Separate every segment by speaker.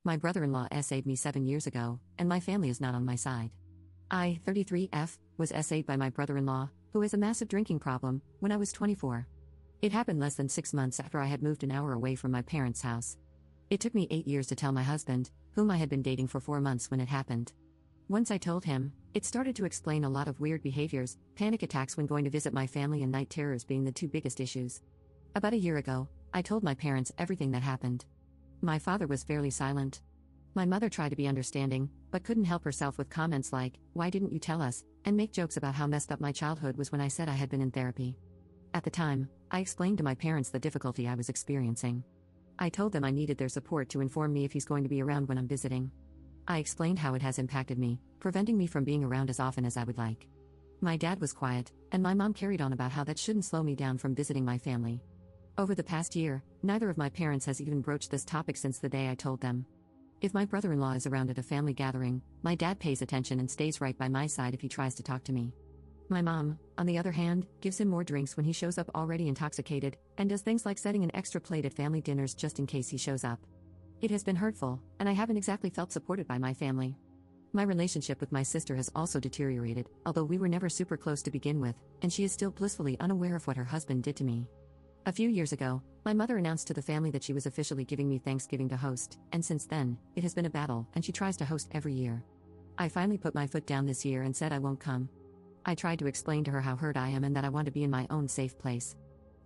Speaker 1: My brother-in-law essayed me 7 years ago, and my family is not on my side. I, 33F, was essayed by my brother-in-law, who has a massive drinking problem, when I was 24. It happened less than 6 months after I had moved an hour away from my parents' house. It took me 8 years to tell my husband, whom I had been dating for 4 months when it happened. Once I told him, it started to explain a lot of weird behaviors, panic attacks when going to visit my family and night terrors being the two biggest issues. About a year ago, I told my parents everything that happened. My father was fairly silent. My mother tried to be understanding, but couldn't help herself with comments like, "Why didn't you tell us?" and make jokes about how messed up my childhood was when I said I had been in therapy. At the time, I explained to my parents the difficulty I was experiencing. I told them I needed their support to inform me if he's going to be around when I'm visiting. I explained how it has impacted me, preventing me from being around as often as I would like. My dad was quiet, and my mom carried on about how that shouldn't slow me down from visiting my family. Over the past year, neither of my parents has even broached this topic since the day I told them. If my brother-in-law is around at a family gathering, my dad pays attention and stays right by my side if he tries to talk to me. My mom, on the other hand, gives him more drinks when he shows up already intoxicated, and does things like setting an extra plate at family dinners just in case he shows up. It has been hurtful, and I haven't exactly felt supported by my family. My relationship with my sister has also deteriorated, although we were never super close to begin with, and she is still blissfully unaware of what her husband did to me. A few years ago, my mother announced to the family that she was officially giving me Thanksgiving to host, and since then, it has been a battle, and she tries to host every year. I finally put my foot down this year and said I won't come. I tried to explain to her how hurt I am and that I want to be in my own safe place.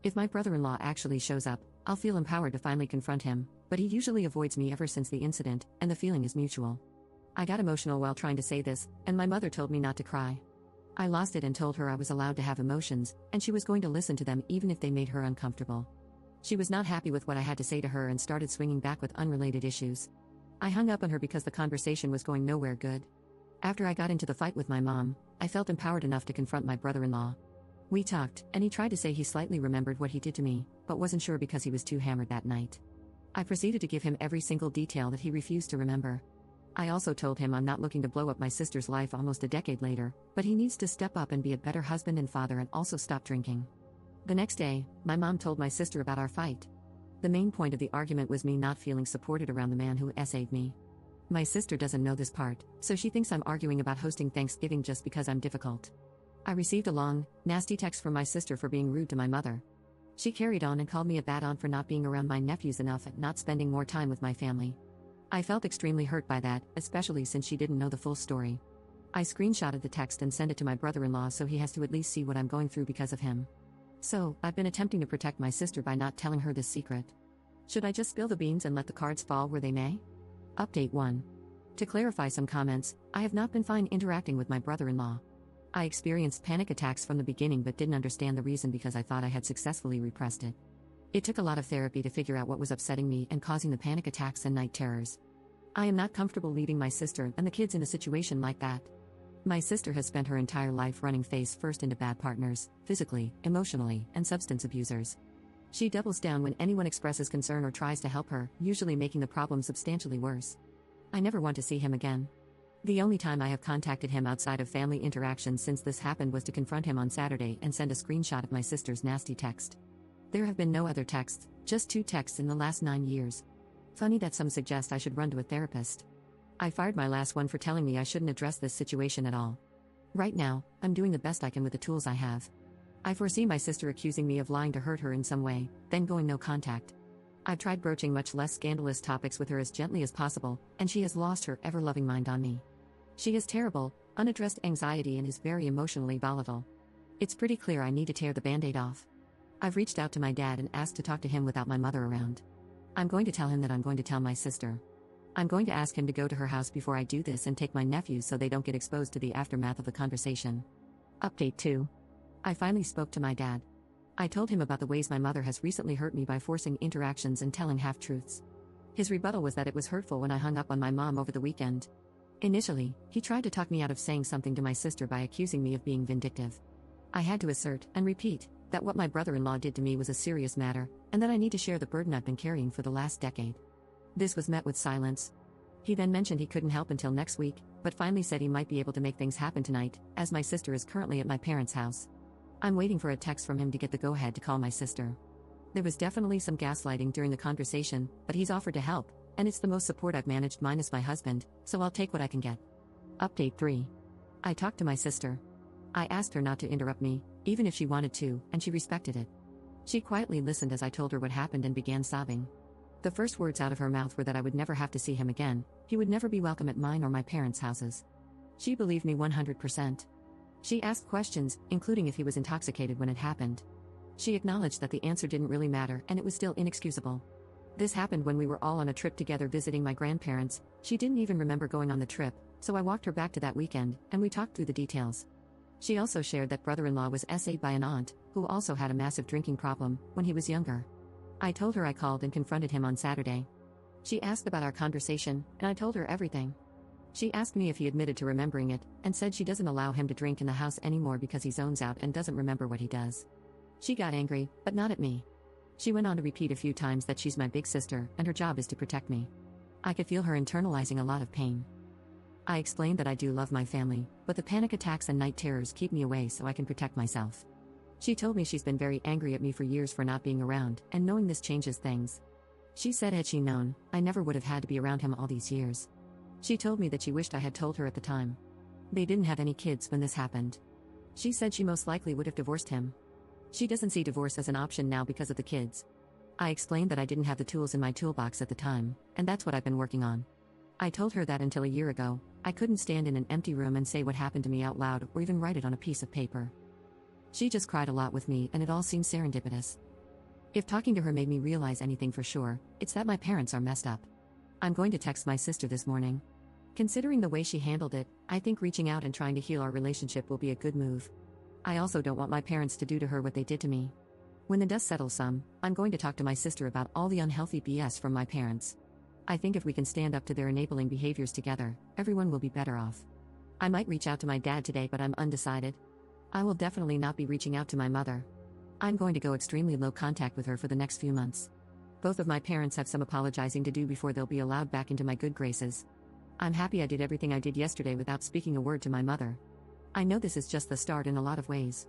Speaker 1: If my brother-in-law actually shows up, I'll feel empowered to finally confront him, but he usually avoids me ever since the incident, and the feeling is mutual. I got emotional while trying to say this, and my mother told me not to cry. I lost it and told her I was allowed to have emotions, and she was going to listen to them even if they made her uncomfortable. She was not happy with what I had to say to her and started swinging back with unrelated issues. I hung up on her because the conversation was going nowhere good. After I got into the fight with my mom, I felt empowered enough to confront my brother-in-law. We talked, and he tried to say he slightly remembered what he did to me, but wasn't sure because he was too hammered that night. I proceeded to give him every single detail that he refused to remember. I also told him I'm not looking to blow up my sister's life almost a decade later, but he needs to step up and be a better husband and father and also stop drinking. The next day, my mom told my sister about our fight. The main point of the argument was me not feeling supported around the man who essayed me. My sister doesn't know this part, so she thinks I'm arguing about hosting Thanksgiving just because I'm difficult. I received a long, nasty text from my sister for being rude to my mother. She carried on and called me a bad aunt for not being around my nephews enough and not spending more time with my family. I felt extremely hurt by that, especially since she didn't know the full story. I screenshotted the text and sent it to my brother-in-law so he has to at least see what I'm going through because of him. So, I've been attempting to protect my sister by not telling her this secret. Should I just spill the beans and let the cards fall where they may? Update 1. To clarify some comments, I have not been fine interacting with my brother-in-law. I experienced panic attacks from the beginning but didn't understand the reason because I thought I had successfully repressed it. It took a lot of therapy to figure out what was upsetting me and causing the panic attacks and night terrors. I am not comfortable leaving my sister and the kids in a situation like that. My sister has spent her entire life running face first into bad partners, physically, emotionally, and substance abusers. She doubles down when anyone expresses concern or tries to help her, usually making the problem substantially worse. I never want to see him again. The only time I have contacted him outside of family interactions since this happened was to confront him on Saturday and send a screenshot of my sister's nasty text. There have been no other texts, just 2 texts in the last 9 years. Funny that some suggest I should run to a therapist. I fired my last one for telling me I shouldn't address this situation at all. Right now, I'm doing the best I can with the tools I have. I foresee my sister accusing me of lying to hurt her in some way, then going no contact. I've tried broaching much less scandalous topics with her as gently as possible, and she has lost her ever-loving mind on me. She has terrible, unaddressed anxiety and is very emotionally volatile. It's pretty clear I need to tear the band-aid off. I've reached out to my dad and asked to talk to him without my mother around. I'm going to tell him that I'm going to tell my sister. I'm going to ask him to go to her house before I do this and take my nephews so they don't get exposed to the aftermath of the conversation. Update 2. I finally spoke to my dad. I told him about the ways my mother has recently hurt me by forcing interactions and telling half-truths. His rebuttal was that it was hurtful when I hung up on my mom over the weekend. Initially, he tried to talk me out of saying something to my sister by accusing me of being vindictive. I had to assert, and repeat, that what my brother-in-law did to me was a serious matter, and that I need to share the burden I've been carrying for the last decade. This was met with silence. He then mentioned he couldn't help until next week, but finally said he might be able to make things happen tonight, as my sister is currently at my parents' house. I'm waiting for a text from him to get the go-ahead to call my sister. There was definitely some gaslighting during the conversation, but he's offered to help, and it's the most support I've managed minus my husband, so I'll take what I can get. Update 3. I talked to my sister. I asked her not to interrupt me, even if she wanted to, and she respected it. She quietly listened as I told her what happened and began sobbing. The first words out of her mouth were that I would never have to see him again, he would never be welcome at mine or my parents' houses. She believed me 100%. She asked questions, including if he was intoxicated when it happened. She acknowledged that the answer didn't really matter and it was still inexcusable. This happened when we were all on a trip together visiting my grandparents. She didn't even remember going on the trip, so I walked her back to that weekend, and we talked through the details. She also shared that brother-in-law was SA'd by an aunt, who also had a massive drinking problem, when he was younger. I told her I called and confronted him on Saturday. She asked about our conversation, and I told her everything. She asked me if he admitted to remembering it, and said she doesn't allow him to drink in the house anymore because he zones out and doesn't remember what he does. She got angry, but not at me. She went on to repeat a few times that she's my big sister, and her job is to protect me. I could feel her internalizing a lot of pain. I explained that I do love my family, but the panic attacks and night terrors keep me away so I can protect myself. She told me she's been very angry at me for years for not being around, and knowing this changes things. She said had she known, I never would have had to be around him all these years. She told me that she wished I had told her at the time. They didn't have any kids when this happened. She said she most likely would have divorced him. She doesn't see divorce as an option now because of the kids. I explained that I didn't have the tools in my toolbox at the time, and that's what I've been working on. I told her that until a year ago, I couldn't stand in an empty room and say what happened to me out loud or even write it on a piece of paper. She just cried a lot with me and it all seemed serendipitous. If talking to her made me realize anything for sure, it's that my parents are messed up. I'm going to text my sister this morning. Considering the way she handled it, I think reaching out and trying to heal our relationship will be a good move. I also don't want my parents to do to her what they did to me. When the dust settles some, I'm going to talk to my sister about all the unhealthy BS from my parents. I think if we can stand up to their enabling behaviors together, everyone will be better off. I might reach out to my dad today, but I'm undecided. I will definitely not be reaching out to my mother. I'm going to go extremely low contact with her for the next few months. Both of my parents have some apologizing to do before they'll be allowed back into my good graces. I'm happy I did everything I did yesterday without speaking a word to my mother. I know this is just the start in a lot of ways.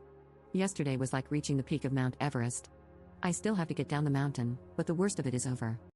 Speaker 1: Yesterday was like reaching the peak of Mount Everest. I still have to get down the mountain, but the worst of it is over.